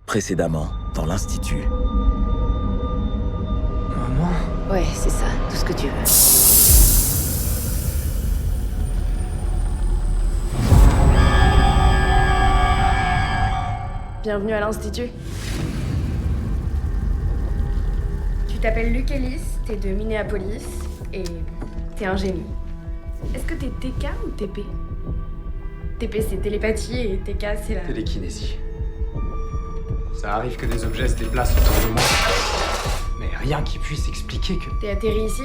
Précédemment, dans l'Institut. Maman? Ouais, c'est ça, tout ce que tu veux. Bienvenue à l'Institut. Tu t'appelles Luke Ellis, t'es de Minneapolis, et t'es un génie. Est-ce que t'es TK ou TP? TP c'est télépathie et TK c'est la... Télékinésie. Ça arrive que des objets se déplacent autour de moi. Mais rien qui puisse expliquer que... T'es atterri ici?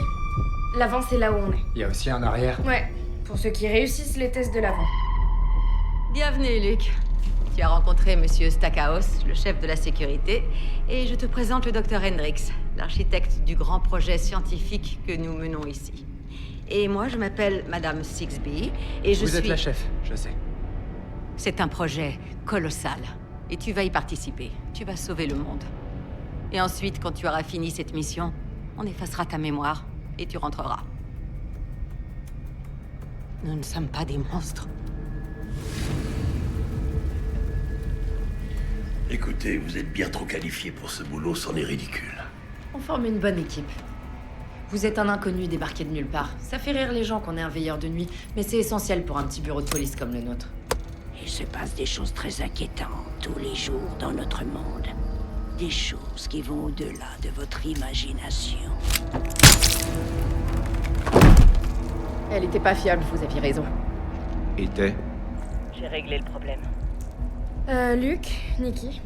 L'avant c'est là où on est. Il y a aussi un arrière. Ouais, pour ceux qui réussissent les tests de l'avant. Bienvenue, Luc. Tu as rencontré Monsieur Stackhouse, le chef de la sécurité, et je te présente le docteur Hendricks, l'architecte du grand projet scientifique que nous menons ici. Et moi, je m'appelle Madame Sixby, et je suis... Vous êtes la chef, je sais. C'est un projet colossal, et tu vas y participer. Tu vas sauver le monde. Et ensuite, quand tu auras fini cette mission, on effacera ta mémoire, et tu rentreras. Nous ne sommes pas des monstres. Écoutez, vous êtes bien trop qualifié pour ce boulot, c'en est ridicule. On forme une bonne équipe. Vous êtes un inconnu débarqué de nulle part. Ça fait rire les gens qu'on est un veilleur de nuit, mais c'est essentiel pour un petit bureau de police comme le nôtre. Il se passe des choses très inquiétantes tous les jours dans notre monde. Des choses qui vont au-delà de votre imagination. Elle était pas fiable, vous aviez raison. Était? J'ai réglé le problème. Luke, Nikki.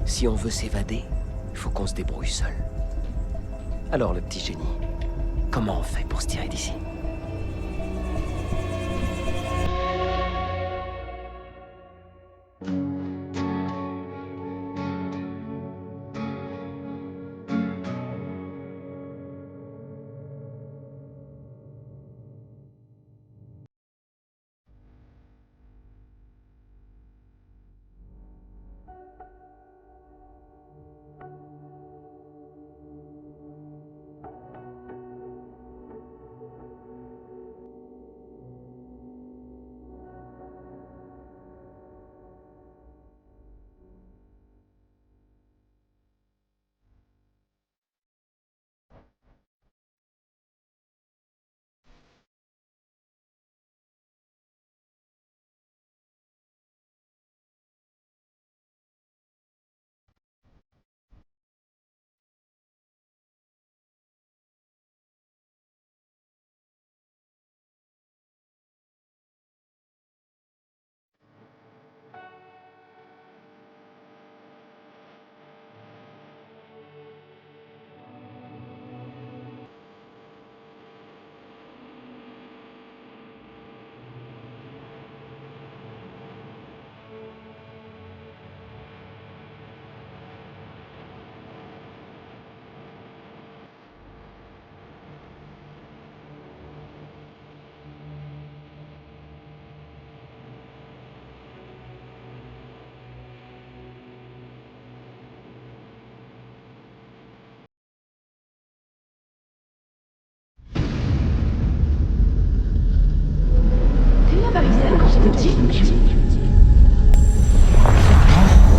Si on veut s'évader, il faut qu'on se débrouille seul. Alors, le petit génie, comment on fait pour se tirer d'ici?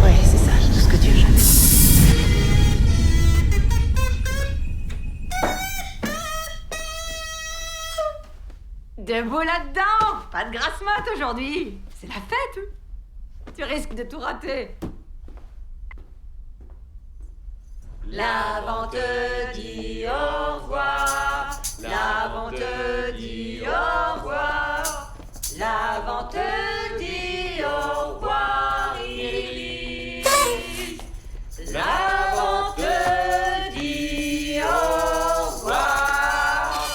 Ouais, c'est ça, tout ce que tu veux. Debout là-dedans! Pas de grasse mat aujourd'hui! C'est la fête! Tu risques de tout rater! L'avant te dit au revoir! L'avant te dit au revoir! L'avant te dit au revoir, Iris! L'avant te dit au revoir!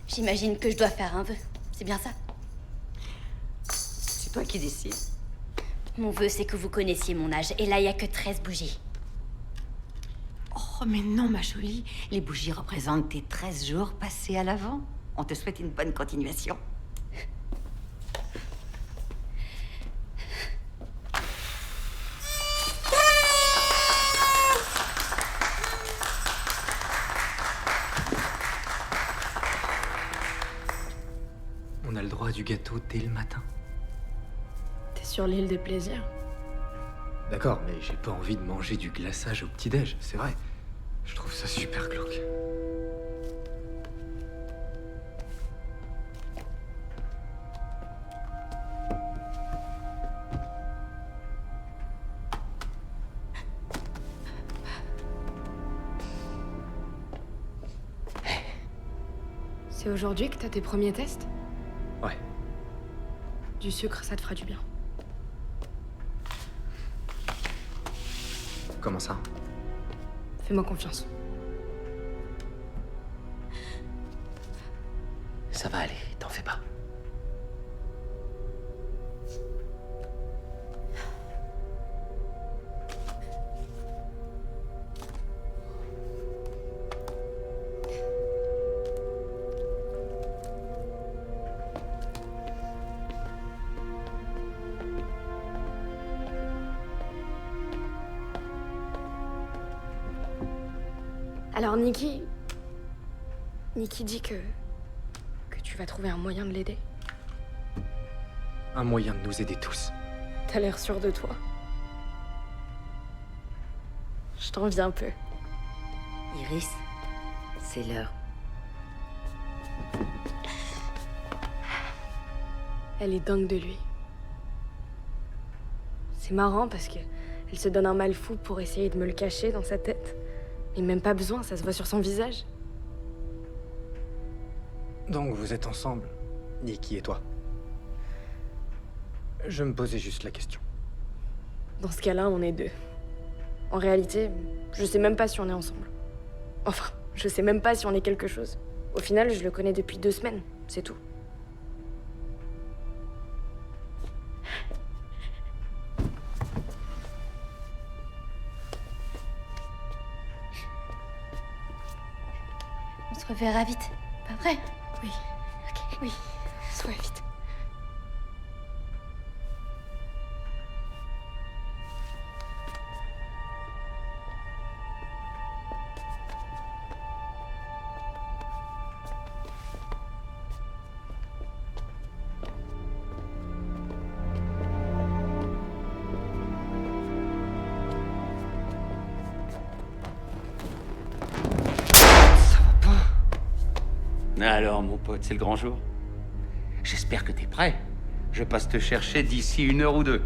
J'imagine que je dois faire un vœu. C'est bien ça? C'est toi qui décides. Mon vœu, c'est que vous connaissiez mon âge. Et là, il n'y a que 13 bougies. Oh, mais non, ma jolie. Les bougies représentent tes 13 jours passés à l'avant. On te souhaite une bonne continuation. On a le droit du gâteau dès le matin. T'es sur l'île des plaisirs. D'accord, mais j'ai pas envie de manger du glaçage au petit-déj, c'est vrai. Je trouve ça super glauque. C'est aujourd'hui que t'as tes premiers tests? Ouais. Du sucre, ça te fera du bien. Comment ça? Fais-moi confiance. Ça va aller, t'en fais pas. Alors Nikki dit que tu vas trouver un moyen de l'aider. Un moyen de nous aider tous. T'as l'air sûr de toi. Je t'envie un peu. Iris, c'est l'heure. Elle est dingue de lui. C'est marrant parce que elle se donne un mal fou pour essayer de me le cacher dans sa tête. Mais même pas besoin, ça se voit sur son visage. Donc vous êtes ensemble, Nikki et toi. Je me posais juste la question. Dans ce cas-là, on est deux. En réalité, je sais même pas si on est ensemble. Enfin, je sais même pas si on est quelque chose. Au final, je le connais depuis 2 semaines, c'est tout. On se reverra vite, pas vrai? Oui, ok, oui, sois vite. Alors, mon pote, c'est le grand jour. J'espère que t'es prêt. Je passe te chercher d'ici 1 heure ou 2.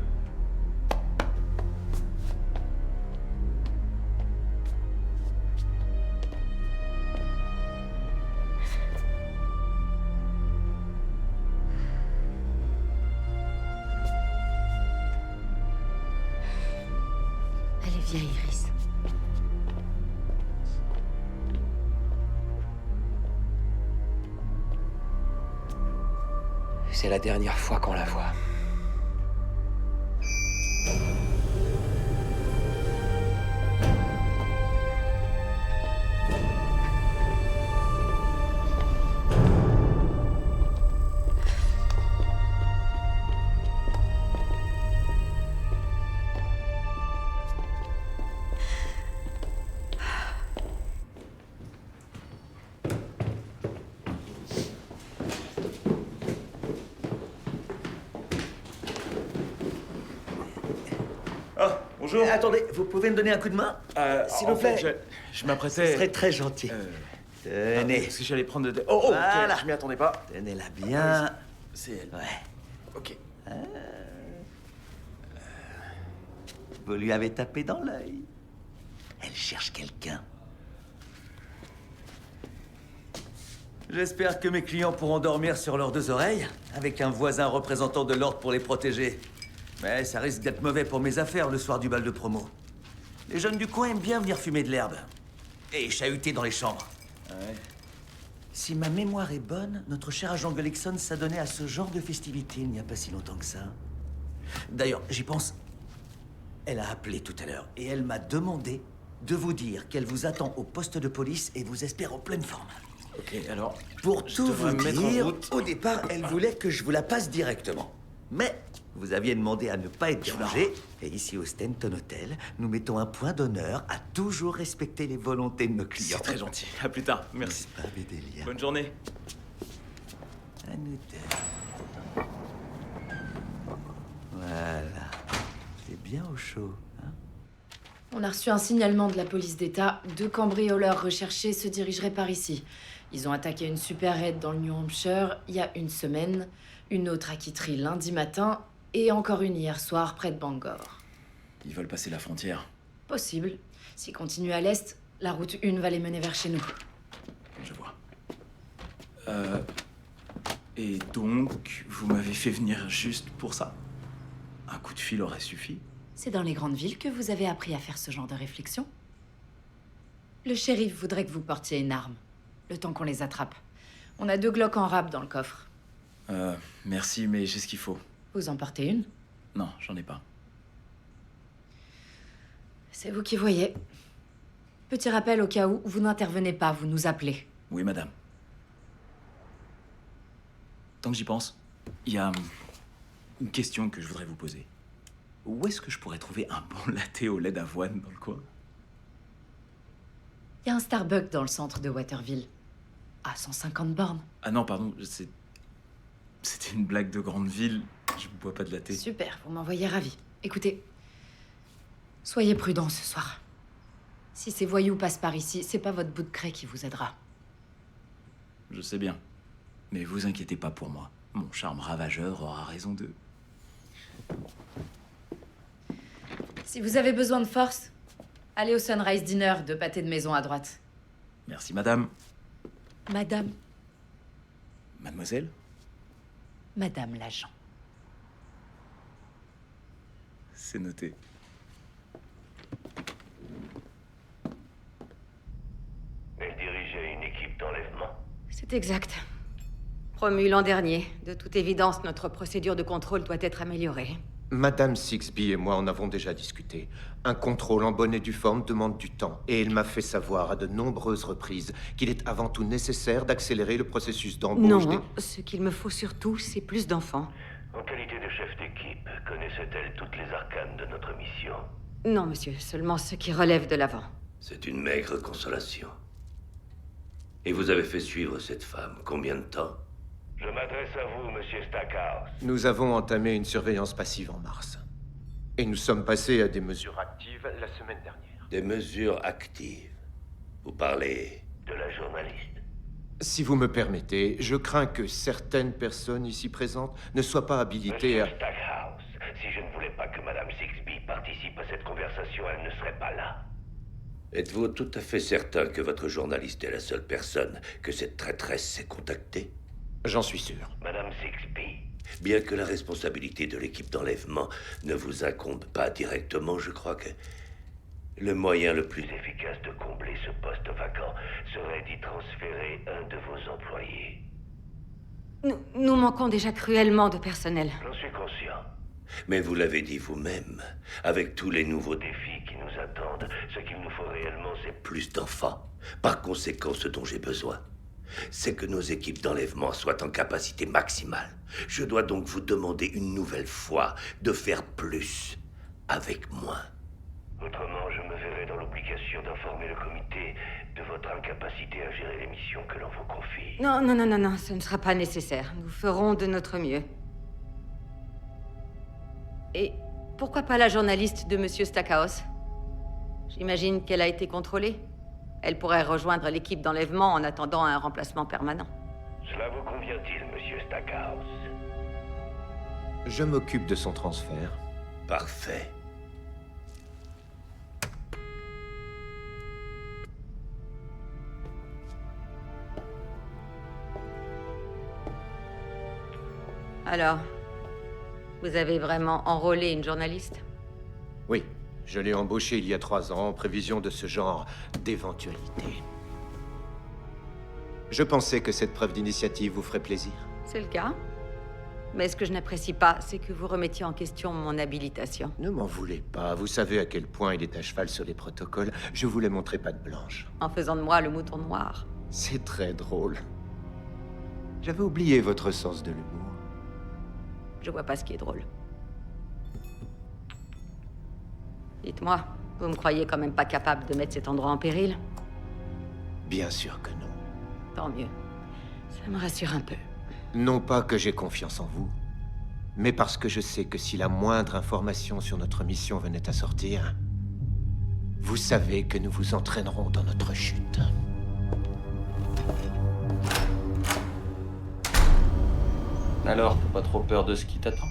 Allez, viens, Iris. C'est la dernière fois qu'on la voit. Bonjour. Attendez, vous pouvez me donner un coup de main s'il vous plaît. Je m'apprêtais. Ce serait très gentil. Tenez. Parce que j'allais prendre de... Oh, voilà. ok, je m'y attendais pas. Tenez-la bien. C'est elle. Ouais. Ok. Vous lui avez tapé dans l'œil. Elle cherche quelqu'un. J'espère que mes clients pourront dormir sur leurs 2 oreilles, avec un voisin représentant de l'ordre pour les protéger. Mais ça risque d'être mauvais pour mes affaires le soir du bal de promo. Les jeunes du coin aiment bien venir fumer de l'herbe. Et chahuter dans les chambres. Ouais. Si ma mémoire est bonne, notre cher agent Gullickson s'adonnait à ce genre de festivités il n'y a pas si longtemps que ça. D'ailleurs, j'y pense. Elle a appelé tout à l'heure et elle m'a demandé de vous dire qu'elle vous attend au poste de police et vous espère en pleine forme. Ok, alors... Pour je tout devrais vous me mettre en dire, route. au départ, elle voulait que je vous la passe directement. Mais vous aviez demandé à ne pas être dérangé. Et ici au Stanton Hotel, nous mettons un point d'honneur à toujours respecter les volontés de nos clients. C'est très gentil. À plus tard. Merci. Pas Bédélia. Bonne journée. À nous deux. bien au chaud, hein? On a reçu un signalement de la police d'État. 2 cambrioleurs recherchés se dirigeraient par ici. Ils ont attaqué une supérette dans le New Hampshire il y a 1 semaine, une autre à Kittery lundi matin, et encore une hier soir près de Bangor. Ils veulent passer la frontière. Possible. S'ils continuent à l'est, la route 1 va les mener vers chez nous. Je vois. Et donc, vous m'avez fait venir juste pour ça? Un coup de fil aurait suffi? C'est dans les grandes villes que vous avez appris à faire ce genre de réflexion. Le shérif voudrait que vous portiez une arme, le temps qu'on les attrape. On a 2 Glock en rab dans le coffre. Merci, mais j'ai ce qu'il faut. Vous en portez une? Non, j'en ai pas. C'est vous qui voyez. Petit rappel au cas où, vous n'intervenez pas, vous nous appelez. Oui, madame. Tant que j'y pense, il y a une question que je voudrais vous poser. Où est-ce que je pourrais trouver un bon latte au lait d'avoine dans le coin? Il y a un Starbucks dans le centre de Waterville. À 150 bornes. Ah non, pardon, c'était une blague de grande ville. Je ne bois pas de latte. Super, vous m'envoyez ravi. Écoutez, soyez prudents ce soir. Si ces voyous passent par ici, c'est pas votre bout de craie qui vous aidera. Je sais bien. Mais vous inquiétez pas pour moi. Mon charme ravageur aura raison d'eux. Si vous avez besoin de force, allez au Sunrise Dinner de pâté de maison à droite. Merci, madame. Madame. Mademoiselle? Madame l'agent. C'est noté. Elle dirigeait une équipe d'enlèvement. C'est exact. Promu l'an dernier. De toute évidence, notre procédure de contrôle doit être améliorée. Madame Sixby et moi en avons déjà discuté. Un contrôle en bonne et due forme demande du temps, et elle m'a fait savoir à de nombreuses reprises qu'il est avant tout nécessaire d'accélérer le processus d'embauche Non, ce qu'il me faut surtout, c'est plus d'enfants. En qualité de chef d'équipe, connaissait-elle toutes les arcanes de notre mission? Non, monsieur, seulement ce qui relève de l'avant. C'est une maigre consolation. Et vous avez fait suivre cette femme combien de temps? Je m'adresse à vous, monsieur Stackhouse. Nous avons entamé une surveillance passive en mars. Et nous sommes passés à des mesures actives la semaine dernière. Des mesures actives? Vous parlez de la journaliste? Si vous me permettez, je crains que certaines personnes ici présentes ne soient pas habilitées Monsieur Stackhouse, si je ne voulais pas que Madame Sixby participe à cette conversation, elle ne serait pas là. Êtes-vous tout à fait certain que votre journaliste est la seule personne que cette traîtresse s'est contactée? J'en suis sûr. Madame Sixby, bien que la responsabilité de l'équipe d'enlèvement ne vous incombe pas directement, je crois que le moyen le plus efficace de combler ce poste vacant serait d'y transférer un de vos employés. Nous manquons déjà cruellement de personnel. J'en suis conscient. Mais vous l'avez dit vous-même, avec tous les nouveaux défis qui nous attendent, ce qu'il nous faut réellement, c'est plus d'enfants. Par conséquent, ce dont j'ai besoin, c'est que nos équipes d'enlèvement soient en capacité maximale. Je dois donc vous demander une nouvelle fois de faire plus avec moins. Autrement, je me verrai dans l'obligation d'informer le comité de votre incapacité à gérer les missions que l'on vous confie. Non, ce ne sera pas nécessaire. Nous ferons de notre mieux. Et pourquoi pas la journaliste de Monsieur Stackhouse? J'imagine qu'elle a été contrôlée. Elle pourrait rejoindre l'équipe d'enlèvement en attendant un remplacement permanent. Cela vous convient-il, Monsieur Stackhouse? Je m'occupe de son transfert. Parfait. Alors, vous avez vraiment enrôlé une journaliste? Oui, je l'ai embauchée il y a 3 ans en prévision de ce genre d'éventualité. Je pensais que cette preuve d'initiative vous ferait plaisir. C'est le cas. Mais ce que je n'apprécie pas, c'est que vous remettiez en question mon habilitation. Ne m'en voulez pas, vous savez à quel point il est à cheval sur les protocoles. Je voulais montrer patte blanche. En faisant de moi le mouton noir. C'est très drôle. J'avais oublié votre sens de l'humour. Je vois pas ce qui est drôle. Dites-moi, vous me croyez quand même pas capable de mettre cet endroit en péril? Bien sûr que non. Tant mieux. Ça me rassure un peu. Non pas que j'ai confiance en vous, mais parce que je sais que si la moindre information sur notre mission venait à sortir, vous savez que nous vous entraînerons dans notre chute. Alors, t'as pas trop peur de ce qui t'attend?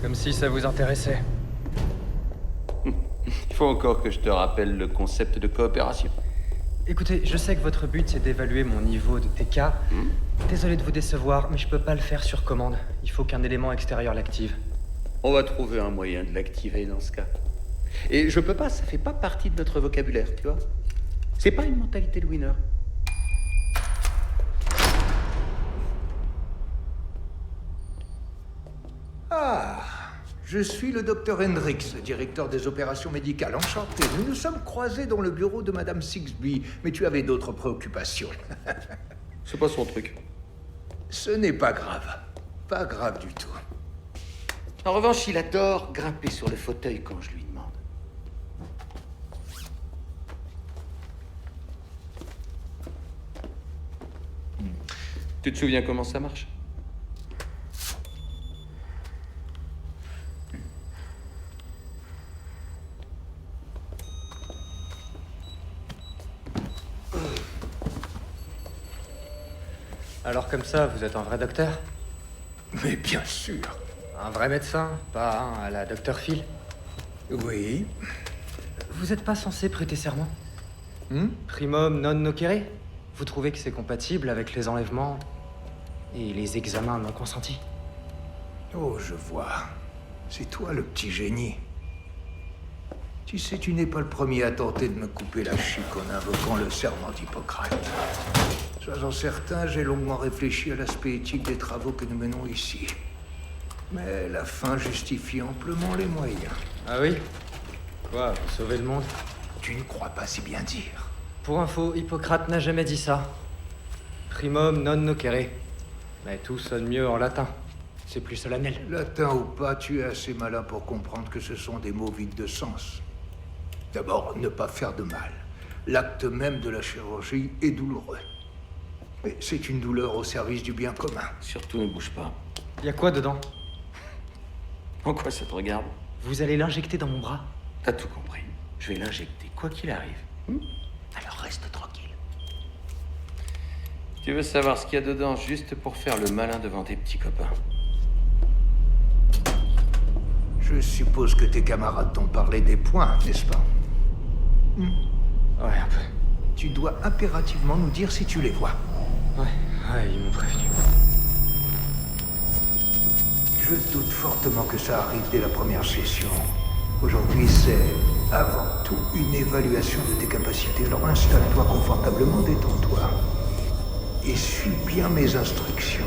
Comme si ça vous intéressait. Il faut encore que je te rappelle le concept de coopération. Écoutez, je sais que votre but c'est d'évaluer mon niveau de TK. Désolé de vous décevoir, mais je peux pas le faire sur commande. Il faut qu'un élément extérieur l'active. On va trouver un moyen de l'activer dans ce cas. Et je peux pas, ça fait pas partie de notre vocabulaire, tu vois. C'est pas une mentalité de winner. Ah, je suis le docteur Hendricks, directeur des opérations médicales. Enchanté. Nous nous sommes croisés dans le bureau de Madame Sixby, mais tu avais d'autres préoccupations. C'est pas son truc. Ce n'est pas grave. Pas grave du tout. En revanche, il adore grimper sur le fauteuil quand je lui demande. Tu te souviens comment ça marche? Alors comme ça, vous êtes un vrai docteur? Mais bien sûr. Un vrai médecin, pas un à la Dr Phil? Oui. Vous êtes pas censé prêter serment? Primum non nocere? Vous trouvez que c'est compatible avec les enlèvements et les examens non consentis? Oh, je vois. C'est toi le petit génie. Tu sais, tu n'es pas le premier à tenter de me couper la chic en invoquant le serment d'Hippocrate. Sois-en certain, j'ai longuement réfléchi à l'aspect éthique des travaux que nous menons ici. Mais la fin justifie amplement les moyens. Ah oui? Quoi, pour sauver le monde? Tu ne crois pas si bien dire. Pour info, Hippocrate n'a jamais dit ça. Primum non nocere. Mais tout sonne mieux en latin. C'est plus solennel. Latin ou pas, tu es assez malin pour comprendre que ce sont des mots vides de sens. D'abord, ne pas faire de mal. L'acte même de la chirurgie est douloureux. Mais c'est une douleur au service du bien commun. Surtout ne bouge pas. Y a quoi dedans? En quoi ça te regarde? Vous allez l'injecter dans mon bras? T'as tout compris. Je vais l'injecter, quoi qu'il arrive. Alors reste tranquille. Tu veux savoir ce qu'il y a dedans juste pour faire le malin devant tes petits copains? Je suppose que tes camarades t'ont parlé des points, n'est-ce pas? Ouais, un peu. Tu dois impérativement nous dire si tu les vois. Ouais, ils m'ont prévenu. Je doute fortement que ça arrive dès la première session. Aujourd'hui, c'est avant tout une évaluation de tes capacités. Alors installe-toi confortablement, détends-toi. Et suis bien mes instructions.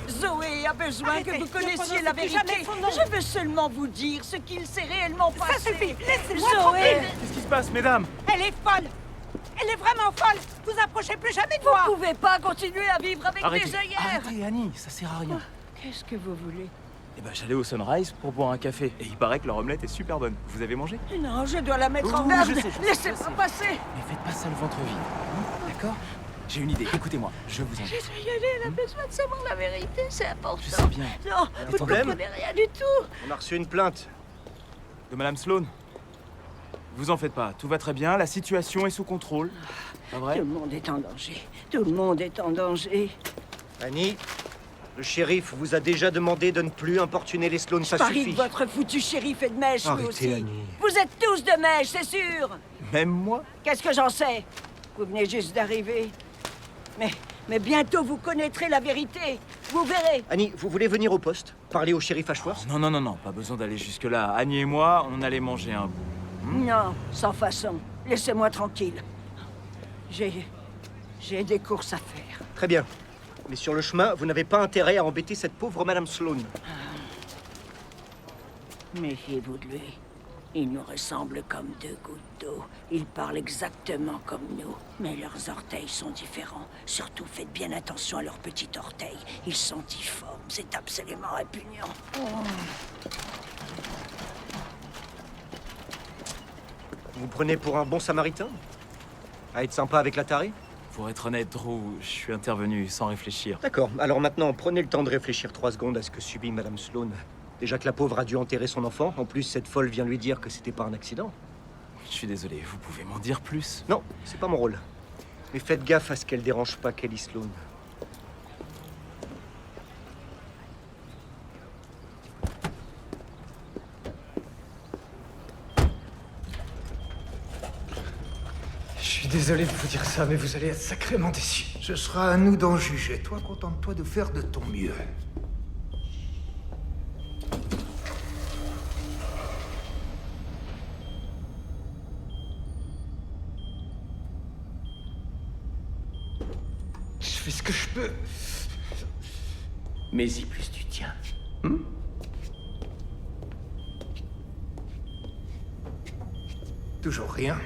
Zoé a besoin que vous connaissiez la vérité. Je veux seulement vous dire ce qu'il s'est réellement passé. Ça suffit, laissez-moi tranquille. Qu'est-ce qui se passe, mesdames? Elle est folle. Elle est vraiment folle. Vous approchez plus jamais de moi. Vous pouvez pas continuer à vivre avec des œillères. Arrêtez, Annie, ça sert à rien. Qu'est-ce que vous voulez? Eh ben, j'allais au Sunrise pour boire un café. Et il paraît que leur omelette est super bonne. Vous avez mangé? Non, je dois la mettre en Oui, garde. je sais. Laissez-moi passer. Mais faites pas ça le ventre vide. D'accord? J'ai une idée. Écoutez-moi, je vous en Je dois y aller. Elle a besoin de savoir la vérité. C'est important. Je sais bien. Non, vous ne comprenez rien du tout. On a reçu une plainte. De Madame Sloan. Vous en faites pas. Tout va très bien. La situation est sous contrôle. Pas vrai? Tout le monde est en danger. Tout le monde est en danger. Annie, le shérif vous a déjà demandé de ne plus importuner les Sloan, ça Parie suffit. que votre foutu shérif est de mèche, vous Arrêtez, aussi. Annie. Vous êtes tous de mèche, c'est sûr. Même moi? Qu'est-ce que j'en sais? Vous venez juste d'arriver. Mais bientôt vous connaîtrez la vérité. Vous verrez. Annie, vous voulez venir au poste? Parler au shérif Ashworth? Non, non, non, non. Pas besoin d'aller jusque-là. Annie et moi, on allait manger un bout. Non, sans façon. Laissez-moi tranquille. J'ai des courses à faire. Très bien. Mais sur le chemin, vous n'avez pas intérêt à embêter cette pauvre Madame Sloan. Méfiez-vous de lui. Il nous ressemble comme deux gouttes d'eau. Il parle exactement comme nous, mais leurs orteils sont différents. Surtout, faites bien attention à leurs petits orteils. Ils sont difformes, c'est absolument répugnant. Vous prenez pour un bon samaritain? À être sympa avec la tarée? Pour être honnête, Drew, je suis intervenu sans réfléchir. D'accord, alors maintenant, prenez le temps de réfléchir 3 secondes à ce que subit Madame Sloan. Déjà que la pauvre a dû enterrer son enfant, en plus cette folle vient lui dire que c'était pas un accident. Je suis désolé, vous pouvez m'en dire plus? Non, c'est pas mon rôle. Mais faites gaffe à ce qu'elle dérange pas Kelly Sloan. Je suis désolé de vous dire ça, mais vous allez être sacrément déçus. Ce sera à nous d'en juger. Toi, contente-toi de faire de ton mieux. Je fais ce que je peux. Mais y plus tu tiens. Toujours rien.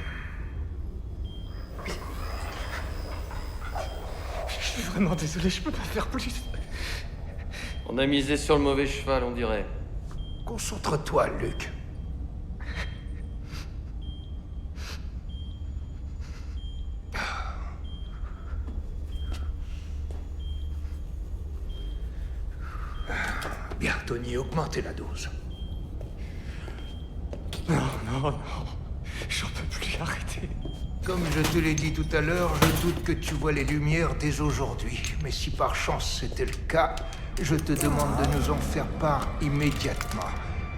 Je suis vraiment désolé, je peux pas faire plus. On a misé sur le mauvais cheval, on dirait. Concentre-toi, Luc. Bien, Tony, augmentez la dose. Non, non, non. J'en peux plus, arrêtez. Comme je te l'ai dit tout à l'heure, je doute que tu vois les lumières dès aujourd'hui. Mais si par chance c'était le cas, je te demande de nous en faire part immédiatement.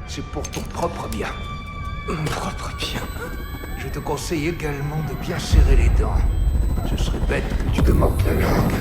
C'est pour ton propre bien. Mon propre bien. Je te conseille également de bien serrer les dents. Ce serait bête que tu te mordes la langue.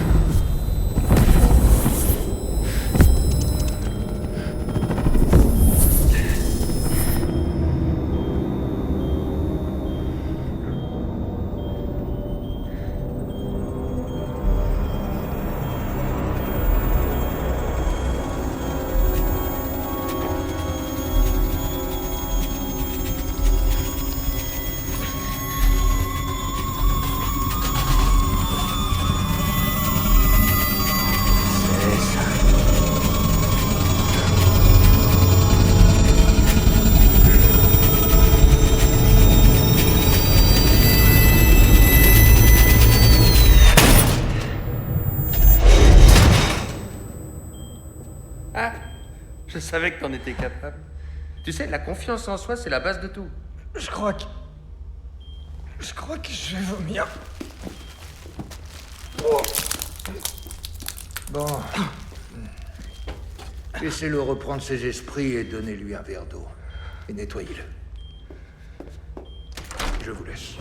Je savais que t'en étais capable. Tu sais, la confiance en soi, c'est la base de tout. Je crois que je vais vomir. Oh. Bon. Laissez-le reprendre ses esprits et donnez-lui un verre d'eau. Et nettoyez-le. Je vous laisse.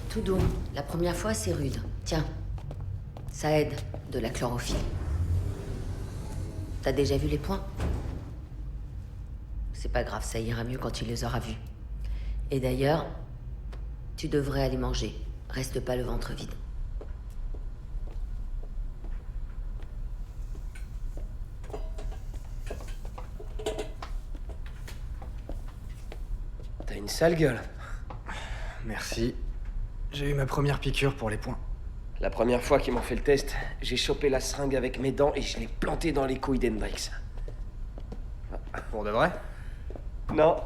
Tout doux. La première fois, c'est rude. Tiens. Ça aide, de la chlorophylle. T'as déjà vu les points? C'est pas grave, ça ira mieux quand tu les auras vus. Et d'ailleurs, tu devrais aller manger. Reste pas le ventre vide. T'as une sale gueule. Merci. J'ai eu ma première piqûre pour les points. La première fois qu'ils m'ont fait le test, j'ai chopé la seringue avec mes dents et je l'ai plantée dans les couilles d'Hendrix. Pour de vrai? Non,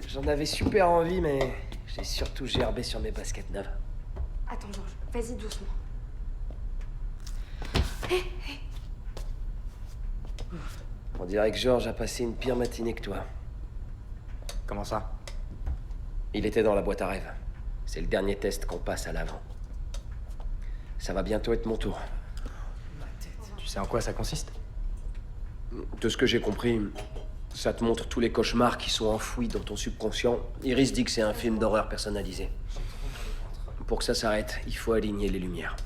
j'en avais super envie, mais j'ai surtout gerbé sur mes baskets neuves. Attends, Georges, vas-y doucement. On dirait que Georges a passé une pire matinée que toi. Comment ça? Il était dans la boîte à rêves. C'est le dernier test qu'on passe à l'avant. Ça va bientôt être mon tour. Tu sais en quoi ça consiste? De ce que j'ai compris, ça te montre tous les cauchemars qui sont enfouis dans ton subconscient. Iris dit que c'est un film d'horreur personnalisé. Pour que ça s'arrête, il faut aligner les lumières.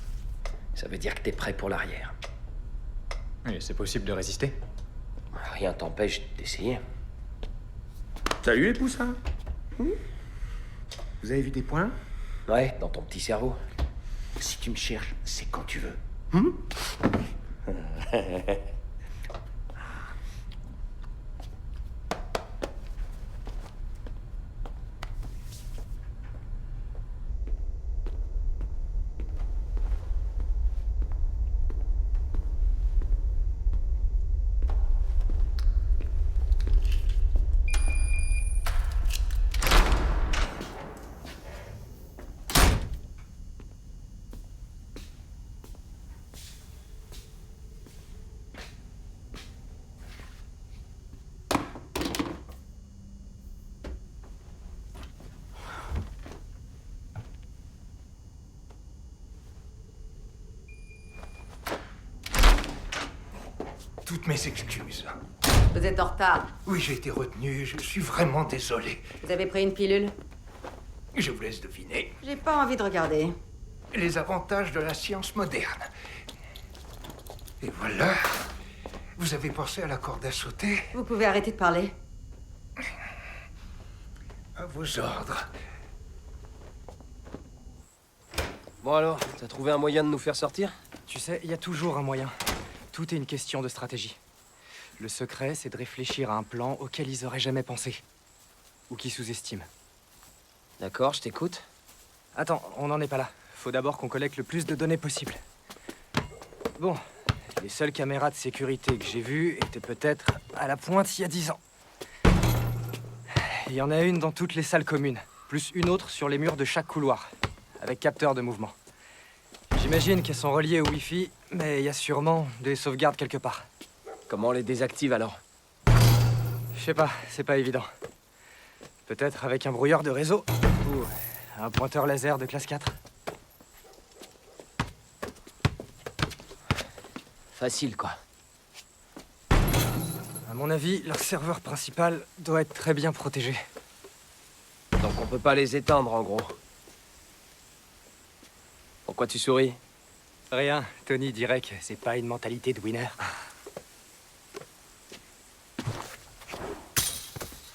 Ça veut dire que t'es prêt pour l'arrière. Et c'est possible de résister? Rien t'empêche d'essayer. Salut les poussins. Vous avez vu des points? Ouais, dans ton petit cerveau. Si tu me cherches, c'est quand tu veux. toutes mes excuses. Vous êtes en retard. Oui, j'ai été retenu, je suis vraiment désolé. Vous avez pris une pilule? Je vous laisse deviner. J'ai pas envie de regarder. Les avantages de la science moderne. Et voilà. Vous avez pensé à la corde à sauter? Vous pouvez arrêter de parler? À vos ordres. Bon alors, t'as trouvé un moyen de nous faire sortir? Tu sais, il y a toujours un moyen. Tout est une question de stratégie. Le secret, c'est de réfléchir à un plan auquel ils auraient jamais pensé. Ou qui sous-estiment. D'accord, je t'écoute. Attends, on n'en est pas là. Faut d'abord qu'on collecte le plus de données possible. Bon, les seules caméras de sécurité que j'ai vues étaient peut-être à la pointe il y a 10 ans. Il y en a une dans toutes les salles communes, plus une autre sur les murs de chaque couloir, avec capteur de mouvement. J'imagine qu'elles sont reliées au Wi-Fi, mais il y a sûrement des sauvegardes quelque part. Comment on les désactive alors? Je sais pas, c'est pas évident. Peut-être avec un brouilleur de réseau ou un pointeur laser de classe 4. Facile, quoi. À mon avis, leur serveur principal doit être très bien protégé. Donc on peut pas les éteindre, en gros. Pourquoi tu souris? Rien, Tony dirait que c'est pas une mentalité de winner.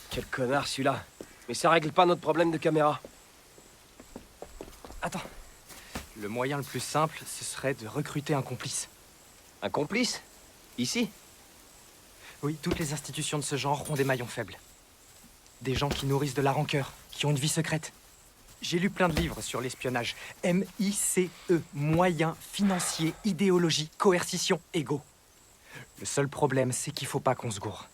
Quel connard, celui-là. Mais ça règle pas notre problème de caméra. Attends. Le moyen le plus simple, ce serait de recruter un complice. Un complice? Ici? Oui, toutes les institutions de ce genre ont des maillons faibles. Des gens qui nourrissent de la rancœur, qui ont une vie secrète. J'ai lu plein de livres sur l'espionnage. M-I-C-E, moyens, financiers, idéologie, coercition, égo. Le seul problème, c'est qu'il faut pas qu'on se gourre.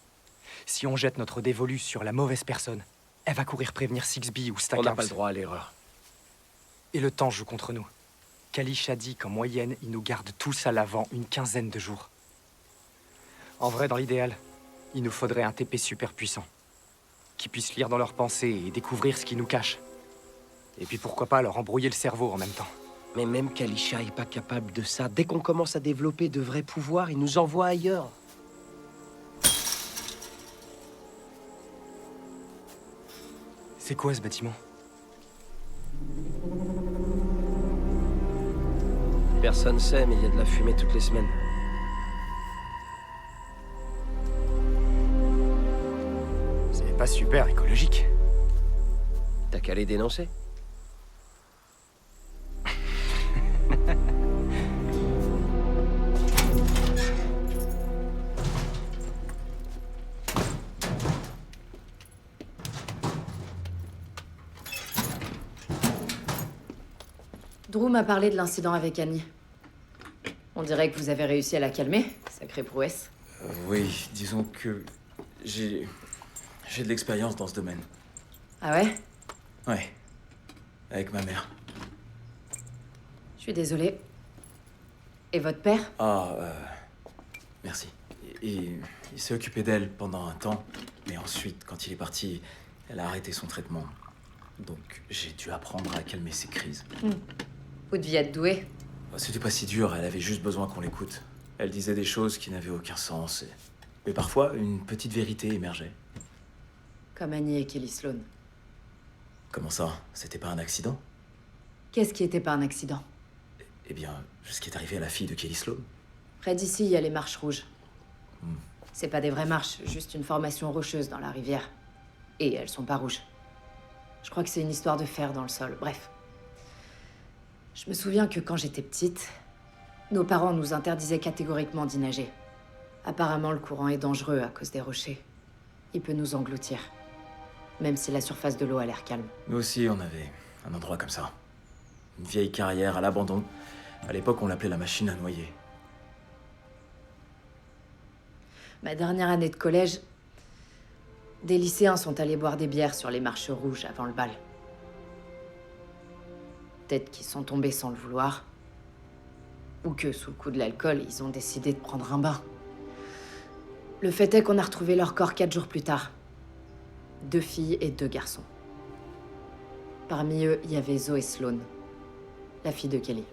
Si on jette notre dévolu sur la mauvaise personne, elle va courir prévenir Sixby ou Stackhouse. On n'a pas le droit à l'erreur. Et le temps joue contre nous. Kalish a dit qu'en moyenne, ils nous gardent tous à l'avant une quinzaine de jours. En vrai, dans l'idéal, il nous faudrait un TP super puissant. Qui puisse lire dans leurs pensées et découvrir ce qu'ils nous cachent. Et puis pourquoi pas leur embrouiller le cerveau en même temps. Mais même Kalisha est pas capable de ça. Dès qu'on commence à développer de vrais pouvoirs, il nous envoie ailleurs. C'est quoi ce bâtiment? Personne sait, mais il y a de la fumée toutes les semaines. C'est pas super écologique. T'as qu'à les dénoncer. Drew m'a parlé de l'incident avec Annie. On dirait que vous avez réussi à la calmer. Sacrée prouesse. Oui, disons que j'ai de l'expérience dans ce domaine. Ah ouais? Ouais, avec ma mère. Je suis désolée. Et votre père? Ah, merci. Et il s'est occupé d'elle pendant un temps, mais ensuite, quand il est parti, elle a arrêté son traitement. Donc, j'ai dû apprendre à calmer ses crises. Vous deviez être doué. C'était pas si dur, elle avait juste besoin qu'on l'écoute. Elle disait des choses qui n'avaient aucun sens, mais parfois, une petite vérité émergeait. Comme Annie et Kelly Sloan. Comment ça? C'était pas un accident? Qu'est-ce qui était pas un accident? Eh bien, ce qui est arrivé à la fille de Kelly Sloan. Près d'ici, il y a les marches rouges. C'est pas des vraies marches, juste une formation rocheuse dans la rivière. Et elles sont pas rouges. Je crois que c'est une histoire de fer dans le sol, bref. Je me souviens que quand j'étais petite, nos parents nous interdisaient catégoriquement d'y nager. Apparemment, le courant est dangereux à cause des rochers. Il peut nous engloutir. Même si la surface de l'eau a l'air calme. Nous aussi, on avait un endroit comme ça. Une vieille carrière à l'abandon. À l'époque, on l'appelait la machine à noyer. Ma dernière année de collège, des lycéens sont allés boire des bières sur les marches rouges avant le bal. Peut-être qu'ils sont tombés sans le vouloir. Ou que, sous le coup de l'alcool, ils ont décidé de prendre un bain. Le fait est qu'on a retrouvé leur corps 4 jours plus tard. 2 filles et 2 garçons. Parmi eux, il y avait Zoé Sloan, la fille de Kelly.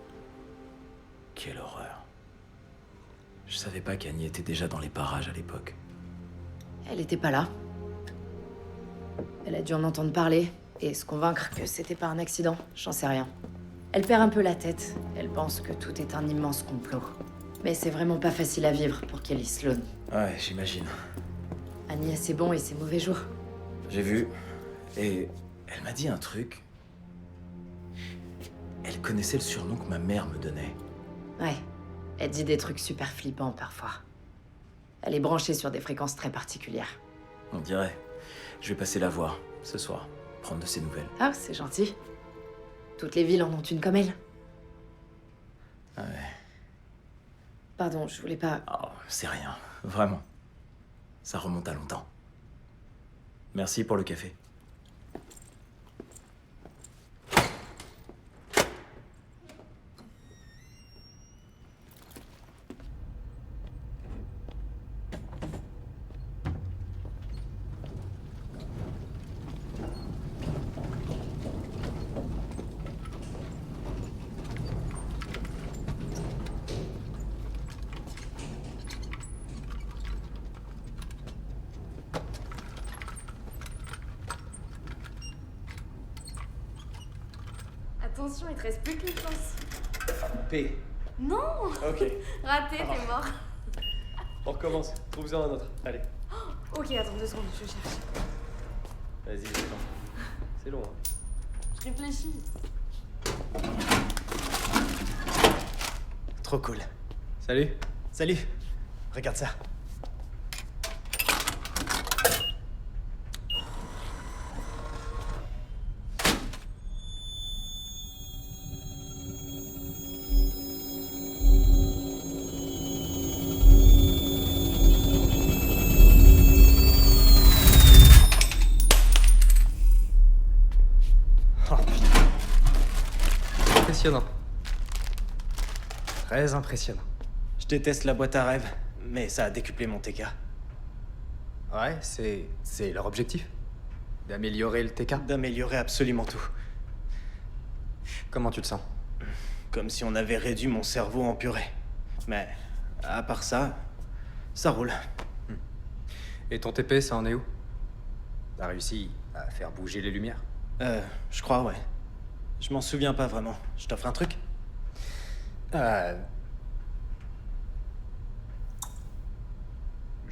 Quelle horreur. Je savais pas qu'Annie était déjà dans les parages à l'époque. Elle était pas là. Elle a dû en entendre parler et se convaincre que c'était pas un accident. J'en sais rien. Elle perd un peu la tête. Elle pense que tout est un immense complot. Mais c'est vraiment pas facile à vivre pour Kelly Sloan. Ouais, j'imagine. Annie a ses bons et ses mauvais jours. J'ai vu. Et elle m'a dit un truc. Elle connaissait le surnom que ma mère me donnait. Ouais. Elle dit des trucs super flippants parfois. Elle est branchée sur des fréquences très particulières. On dirait. Je vais passer la voir ce soir. Prendre de ses nouvelles. Ah, c'est gentil. Toutes les villes en ont une comme elle. Ouais. Pardon, je voulais pas... Oh, c'est rien. Vraiment. Ça remonte à longtemps. Merci pour le café. Attention, il te reste plus qu'une chance. P. Non. Ok. Raté, t'es mort. On recommence. Trouve-en un autre. Allez. Ok, attends 2 secondes, je cherche. Vas-y, j'ai le temps. C'est long, hein. Je réfléchis. Trop cool. Salut. Salut. Regarde ça. Impressionnant. Très impressionnant. Je déteste la boîte à rêves, mais ça a décuplé mon TK. Ouais, c'est leur objectif. D'améliorer le TK. D'améliorer absolument tout. Comment tu te sens? Comme si on avait réduit mon cerveau en purée. Mais à part ça, ça roule. Et ton TP, ça en est où? T'as réussi à faire bouger les lumières? Je crois, ouais. Je m'en souviens pas vraiment. Je t'offre un truc? Je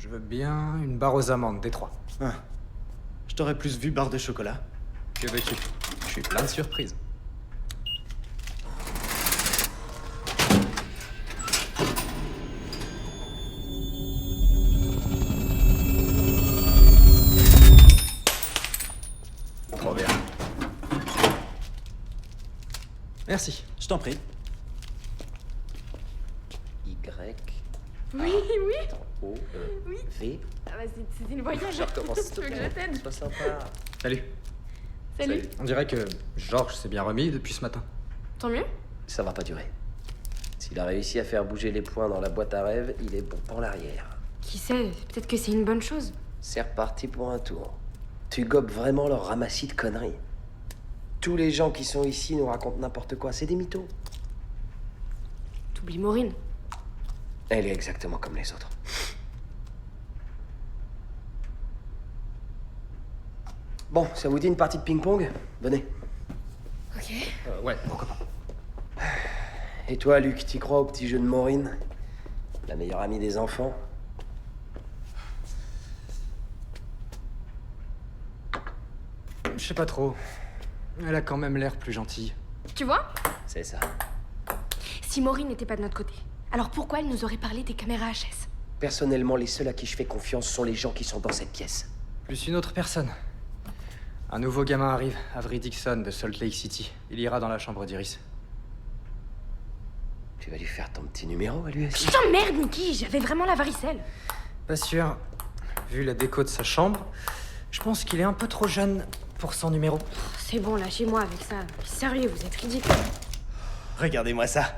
veux bien une barre aux amandes, Détroit. Ah. Je t'aurais plus vu barre de chocolat. Que veux-tu? Je suis plein de surprises. Trop bien. Merci. Je t'en prie. Y. Oui, oui. O. Oui. V. Ah bah c'était une voyage. Je recommence, s'il te Tu veux que plaît. je t'aide? Sois sympa. Salut. Salut. On dirait que Georges s'est bien remis depuis ce matin. Tant mieux. Ça va pas durer. S'il a réussi à faire bouger les points dans la boîte à rêves, il est bon pour l'arrière. Qui sait, peut-être que c'est une bonne chose. C'est reparti pour un tour. Tu gobes vraiment leur ramassis de conneries. Tous les gens qui sont ici nous racontent n'importe quoi, c'est des mythos. T'oublies Maureen. Elle est exactement comme les autres. Bon, ça vous dit une partie de ping-pong? Venez. Ok. Ouais, pourquoi pas. Et toi, Luc, t'y crois au petit jeu de Maureen? La meilleure amie des enfants? Je sais pas trop. Elle a quand même l'air plus gentille. Tu vois? C'est ça. Si Maureen n'était pas de notre côté, alors pourquoi elle nous aurait parlé des caméras HS? Personnellement, les seuls à qui je fais confiance sont les gens qui sont dans cette pièce. Plus une autre personne. Un nouveau gamin arrive, Avery Dixon de Salt Lake City. Il ira dans la chambre d'Iris. Tu vas lui faire ton petit numéro à lui aussi? Putain, merde, Nicky, j'avais vraiment la varicelle. Pas sûr. Vu la déco de sa chambre, je pense qu'il est un peu trop jeune pour son numéro. C'est bon, lâchez-moi avec ça. Sérieux, vous êtes ridicule. Regardez-moi ça.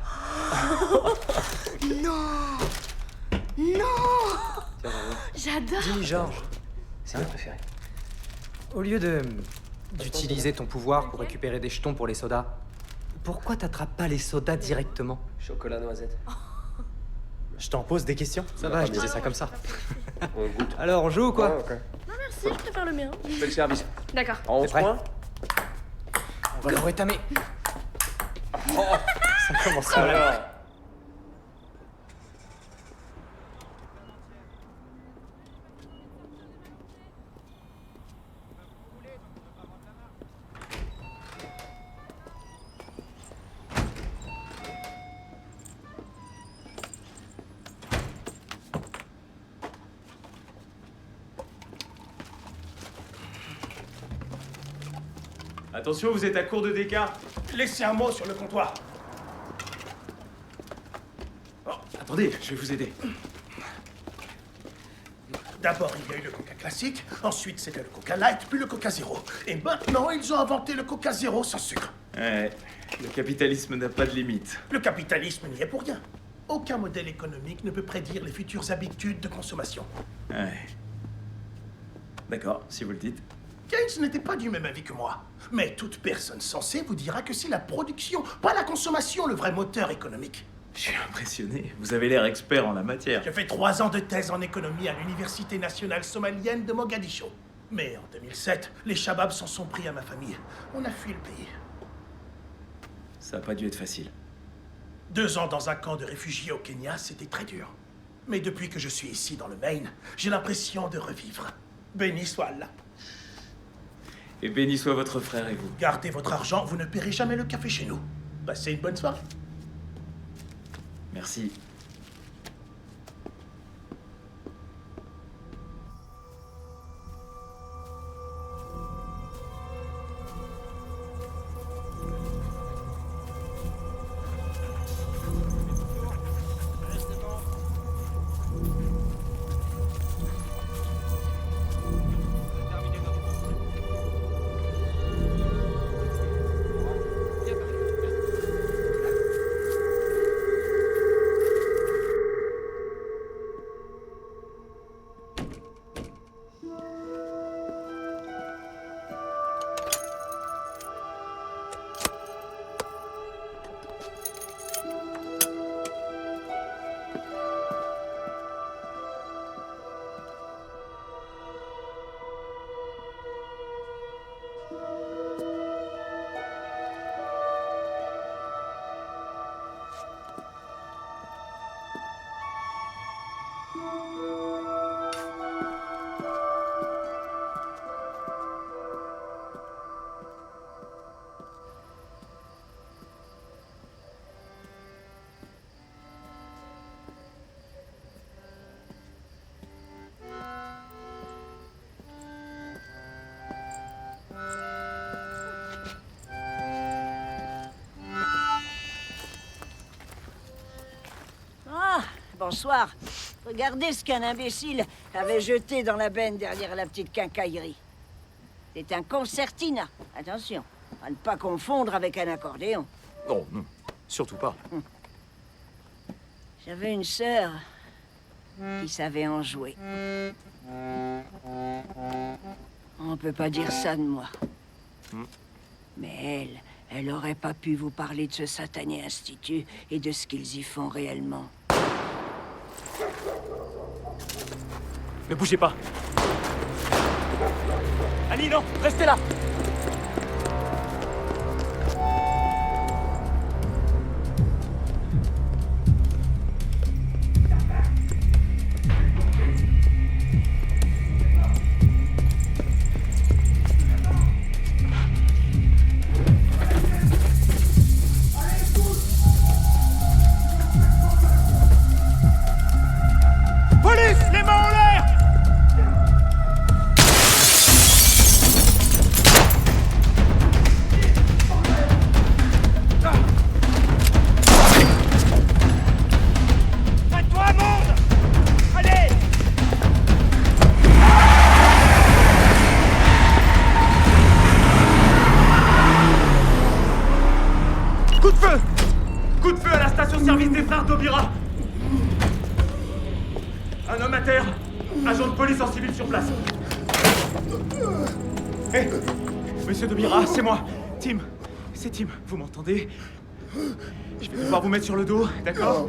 Non. Non. J'adore. Dis, Georges, C'est ma préférée. au lieu d'utiliser ton pouvoir pour récupérer des jetons pour les sodas, pourquoi t'attrapes pas les sodas directement? Chocolat noisette. Je t'en pose des questions? Ça va, je disais ça comme ça. On goûte. Alors, on joue ou quoi? Ouais, ok. Non, merci, je préfère le mien. Je fais le service. D'accord. En 11 points. On va le rétamer. Oh, ça commence mal. Alors. Attention, vous êtes à court de DK. Laissez un mot sur le comptoir. Oh, attendez, je vais vous aider. D'abord, il y a eu le Coca classique, ensuite c'était le Coca Light, puis le Coca Zéro. Et maintenant, ils ont inventé le Coca Zéro sans sucre. Ouais, le capitalisme n'a pas de limite. Le capitalisme n'y est pour rien. Aucun modèle économique ne peut prédire les futures habitudes de consommation. Ouais. D'accord, si vous le dites. Keynes n'était pas du même avis que moi. Mais toute personne sensée vous dira que c'est la production, pas la consommation, le vrai moteur économique. Je suis impressionné. Vous avez l'air expert en la matière. J'ai fait 3 ans de thèse en économie à l'Université nationale somalienne de Mogadiscio. Mais en 2007, les Shababs s'en sont pris à ma famille. On a fui le pays. Ça n'a pas dû être facile. 2 ans dans un camp de réfugiés au Kenya, c'était très dur. Mais depuis que je suis ici dans le Maine, j'ai l'impression de revivre. Béni soit Allah. Et béni soit votre frère et vous. Gardez votre argent, vous ne paierez jamais le café chez nous. Passez une bonne soirée. Merci. Bonsoir. Regardez ce qu'un imbécile avait jeté dans la benne derrière la petite quincaillerie. C'est un concertina. Attention, à ne pas confondre avec un accordéon. Non, non, surtout pas. J'avais une sœur qui savait en jouer. On peut pas dire ça de moi. Mais elle aurait pas pu vous parler de ce satané institut et de ce qu'ils y font réellement. Ne bougez pas. Annie, non, restez là. Police, les mains en l'air! Faites-toi, monde! Allez! Coup de feu! Coup de feu à la station-service des frères Taubira! Un homme à terre! Agent de police en civil sur place! Hé! Monsieur Taubira, c'est moi! Tim! C'est Tim, vous m'entendez? Je vais devoir vous mettre sur le dos, d'accord?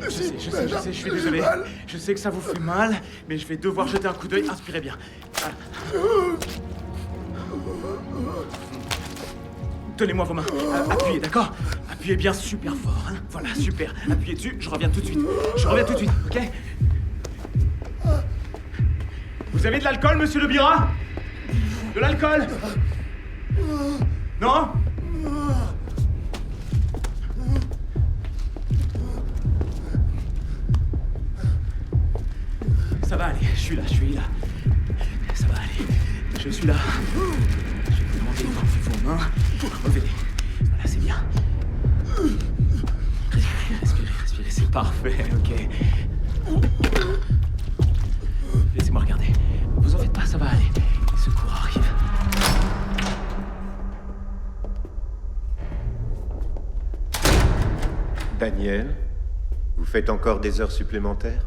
Je sais, je suis désolé. Je sais que ça vous fait mal, mais je vais devoir jeter un coup d'œil. Inspirez bien. Voilà. Tenez-moi vos mains. Appuyez, d'accord? Appuyez bien super fort. Hein. Voilà, super. Appuyez dessus, je reviens tout de suite. Je reviens tout de suite, ok? Vous avez de l'alcool, monsieur Le Bira? De l'alcool? Non? Ça va aller, je suis là. Ça va aller, je suis là. Je vais vous demander d'enlever vos mains. Enlevez-les. Voilà, c'est bien. Respirez, c'est parfait, ok. Laissez-moi regarder. Vous en faites pas, ça va aller. Les secours arrivent. Daniel, vous faites encore des heures supplémentaires?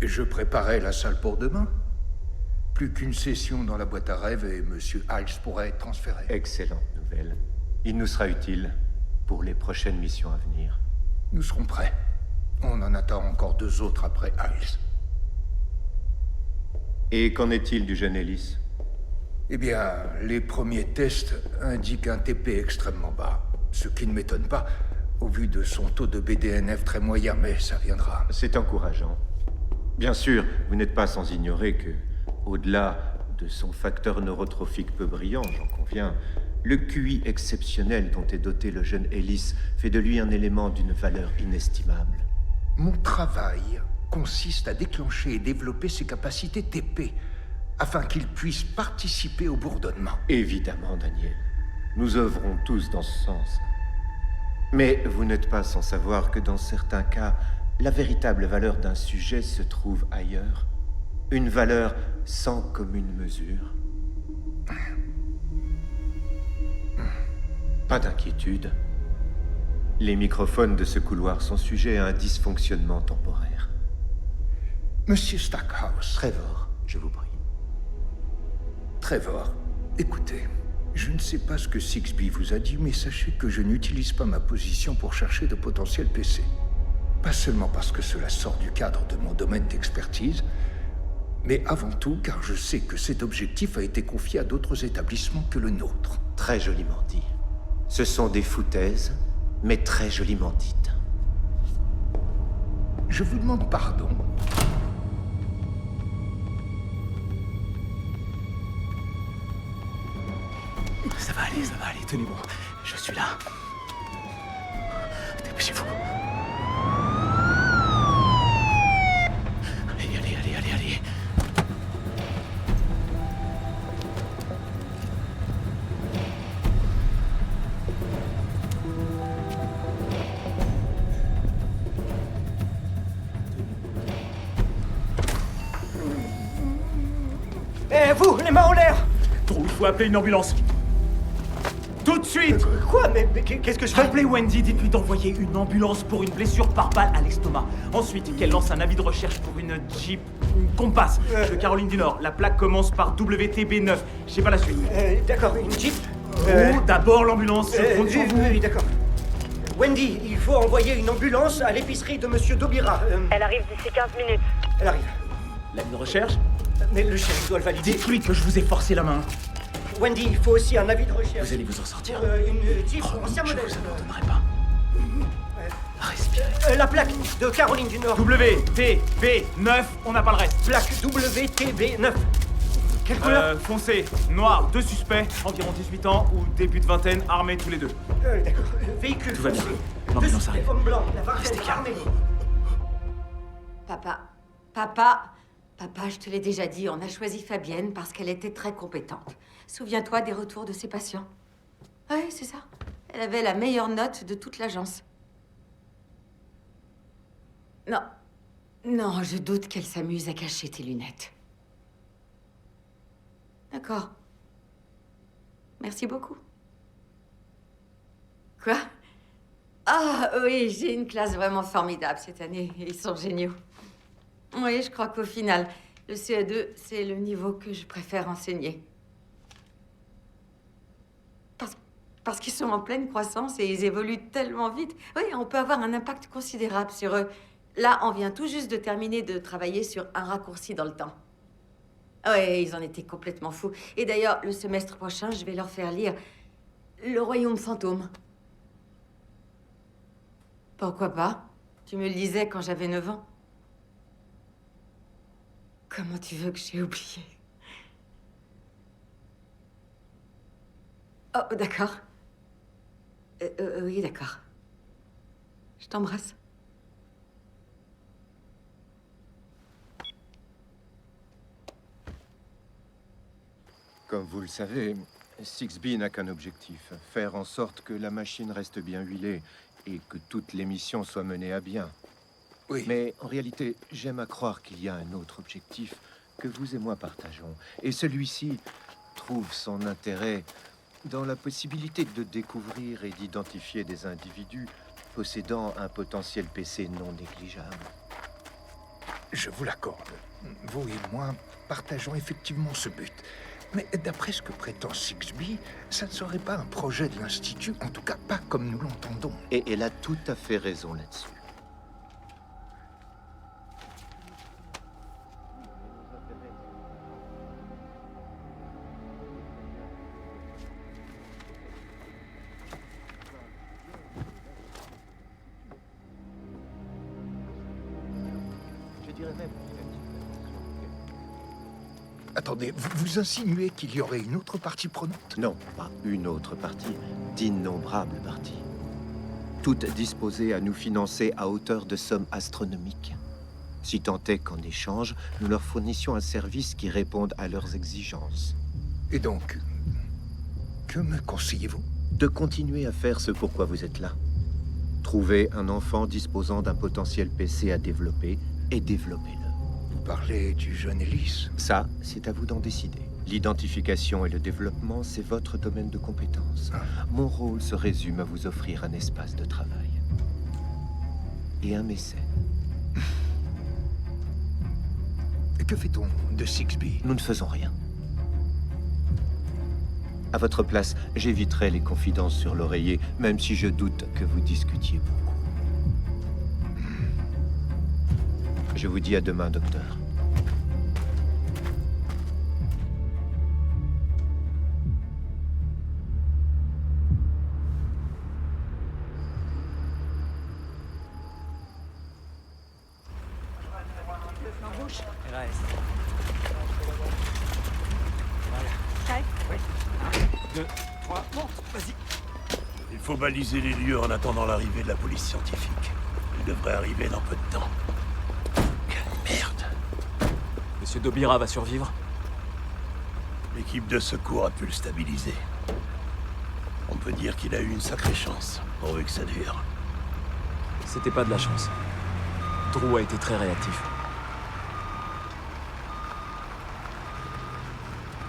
Je préparais la salle pour demain. Plus qu'une session dans la boîte à rêves et Monsieur Hiles pourrait être transféré. Excellente nouvelle. Il nous sera utile pour les prochaines missions à venir. Nous serons prêts. On en attend encore 2 autres après Hiles. Et qu'en est-il du jeune Ellis? Eh bien, les premiers tests indiquent un TP extrêmement bas. Ce qui ne m'étonne pas, au vu de son taux de BDNF très moyen, mais ça viendra. C'est encourageant. Bien sûr, vous n'êtes pas sans ignorer que, au-delà de son facteur neurotrophique peu brillant, j'en conviens, le QI exceptionnel dont est doté le jeune Ellis fait de lui un élément d'une valeur inestimable. Mon travail consiste à déclencher et développer ses capacités TP, afin qu'il puisse participer au bourdonnement. Évidemment, Daniel. Nous œuvrons tous dans ce sens. Mais vous n'êtes pas sans savoir que dans certains cas, la véritable valeur d'un sujet se trouve ailleurs. Une valeur sans commune mesure. Pas d'inquiétude. Les microphones de ce couloir sont sujets à un dysfonctionnement temporaire. Monsieur Stackhouse. Trevor, je vous prie. Trevor, écoutez, je ne sais pas ce que Sixby vous a dit, mais sachez que je n'utilise pas ma position pour chercher de potentiels PC. Pas seulement parce que cela sort du cadre de mon domaine d'expertise, mais avant tout car je sais que cet objectif a été confié à d'autres établissements que le nôtre. Très joliment dit. Ce sont des foutaises, mais très joliment dites. Je vous demande pardon. Ça va aller, tenez bon. Je suis là. Dépêchez-vous. Allez. Eh, vous, les mains en l'air! Drew, il faut appeler une ambulance. Tout de suite! Quoi? Mais qu'est-ce que je fais? Appelez Wendy, dites-lui d'envoyer une ambulance pour une blessure par balle à l'estomac. Ensuite, qu'elle lance un avis de recherche pour une Jeep, une Compass de Caroline du Nord. La plaque commence par WTB9. Je sais pas la suite. D'accord, une Jeep? D'abord l'ambulance, je compte sur vous. Oui, d'accord. Wendy, il faut envoyer une ambulance à l'épicerie de Monsieur Daubira. Elle arrive d'ici 15 minutes. Elle arrive. L'avis de recherche? Mais le shérif doit le valider. Dites-lui que je vous ai forcé la main. Wendy, il faut aussi un avis de recherche. Vous allez vous en sortir. Une Jeep ancien modèle. Je vous abandonnerai pas. Respirez. La plaque de Caroline du Nord. WTB9, on n'a pas le reste. Plaque WTB9. Quelle couleur? Foncé, noir, 2 suspects, environ 18 ans ou début de vingtaine, armés tous les 2. D'accord. Véhicule. Tout va bien. foncé. L'ambulance arrive. Homme blanc, la Restez calme. Papa, je te l'ai déjà dit, on a choisi Fabienne parce qu'elle était très compétente. Souviens-toi des retours de ses patients. Oui, c'est ça. Elle avait la meilleure note de toute l'agence. Non, je doute qu'elle s'amuse à cacher tes lunettes. D'accord. Merci beaucoup. Quoi? Ah oui, j'ai une classe vraiment formidable cette année. Ils sont géniaux. Oui, je crois qu'au final, le CE2, c'est le niveau que je préfère enseigner. Parce qu'ils sont en pleine croissance et ils évoluent tellement vite. Oui, on peut avoir un impact considérable sur eux. Là, on vient tout juste de terminer de travailler sur un raccourci dans le temps. Oui, ils en étaient complètement fous. Et d'ailleurs, le semestre prochain, je vais leur faire lire Le Royaume Fantôme. Pourquoi pas? Tu me le disais quand j'avais 9 ans. Comment tu veux que j'ai oublié? Oh, d'accord. Oui, d'accord. Je t'embrasse. Comme vous le savez, Sixby n'a qu'un objectif, faire en sorte que la machine reste bien huilée et que toutes les missions soient menées à bien. Oui. Mais en réalité, j'aime à croire qu'il y a un autre objectif que vous et moi partageons. Et celui-ci trouve son intérêt dans la possibilité de découvrir et d'identifier des individus possédant un potentiel PC non négligeable. Je vous l'accorde. Vous et moi partageons effectivement ce but. Mais d'après ce que prétend Sixby, ça ne serait pas un projet de l'Institut, en tout cas pas comme nous l'entendons. Et elle a tout à fait raison là-dessus. Attendez, vous insinuez qu'il y aurait une autre partie prenante? Non, pas une autre partie, d'innombrables parties. Toutes disposées à nous financer à hauteur de sommes astronomiques. Si tant est qu'en échange, nous leur fournissions un service qui réponde à leurs exigences. Et donc, que me conseillez-vous? De continuer à faire ce pourquoi vous êtes là. Trouver un enfant disposant d'un potentiel PC à développer et développez-le. Vous parlez du jeune Ellis? Ça, c'est à vous d'en décider. L'identification et le développement, c'est votre domaine de compétence. Mon rôle se résume à vous offrir un espace de travail. Et un mécène. Et que fait-on de Sixby? Nous ne faisons rien. À votre place, j'éviterai les confidences sur l'oreiller, même si je doute que vous discutiez beaucoup. Je vous dis à demain, docteur. Reste. Voilà. Prêt? Oui. 1, 2, 3, monte, vas-y. Il faut baliser les lieux en attendant l'arrivée de la police scientifique. Il devrait arriver dans peu de temps. Merde. Monsieur Dobira va survivre? L'équipe de secours a pu le stabiliser. On peut dire qu'il a eu une sacrée chance, pourvu que ça dure. C'était pas de la chance. Drew a été très réactif.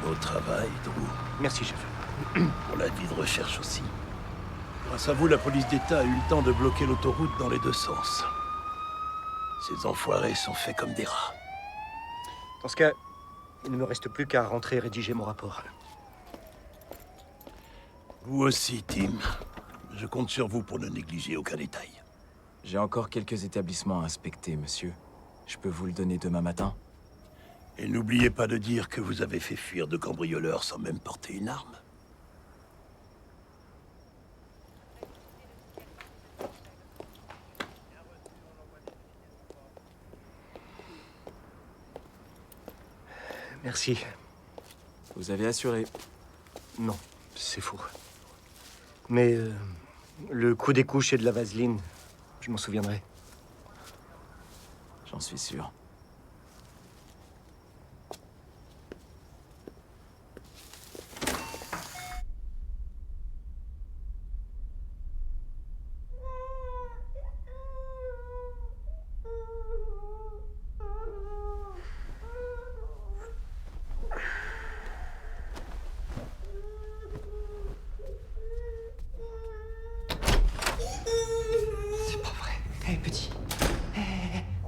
Beau travail, Drew. Merci, chef. Pour la vie de recherche aussi. Grâce à vous, la police d'État a eu le temps de bloquer l'autoroute dans les deux sens. Ces enfoirés sont faits comme des rats. Dans ce cas, il ne me reste plus qu'à rentrer et rédiger mon rapport. Vous aussi, Tim. Je compte sur vous pour ne négliger aucun détail. J'ai encore quelques établissements à inspecter, monsieur. Je peux vous le donner demain matin? Et n'oubliez pas de dire que vous avez fait fuir 2 cambrioleurs sans même porter une arme. Merci. Vous avez assuré? Non, c'est faux. Mais le coup des couches et de la vaseline, je m'en souviendrai. J'en suis sûr. C'est pas vrai. Hé, petit.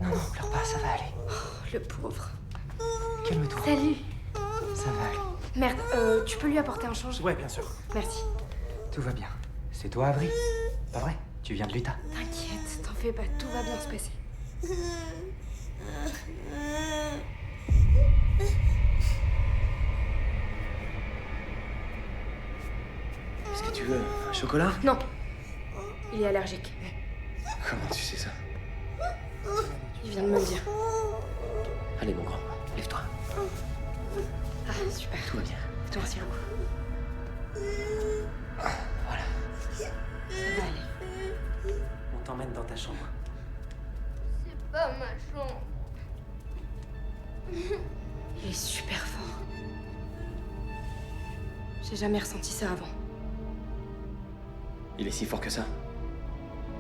Non, non, pleure pas, ça va aller. Le pauvre. Calme-toi. Salut. Ça va aller. Merde, tu peux lui apporter un change? Ouais, bien sûr. Merci. Tout va bien. C'est toi, Avery? Pas vrai? Tu viens de l'Utah. T'inquiète, t'en fais pas, tout va bien se passer. Est-ce que tu veux un chocolat? Non. Il est allergique. Comment tu sais ça? Il vient de me le dire. Allez, mon grand, lève-toi. Ah, super. Tout va bien. Merci beaucoup. Voilà. Ça va aller. On t'emmène dans ta chambre. C'est pas ma chambre. Il est super fort. J'ai jamais ressenti ça avant. Il est si fort que ça?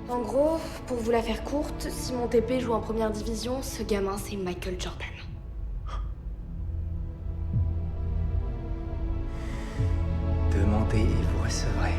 En gros, pour vous la faire courte, si mon TP joue en première division, ce gamin c'est Michael Jordan. Demandez et vous recevrez.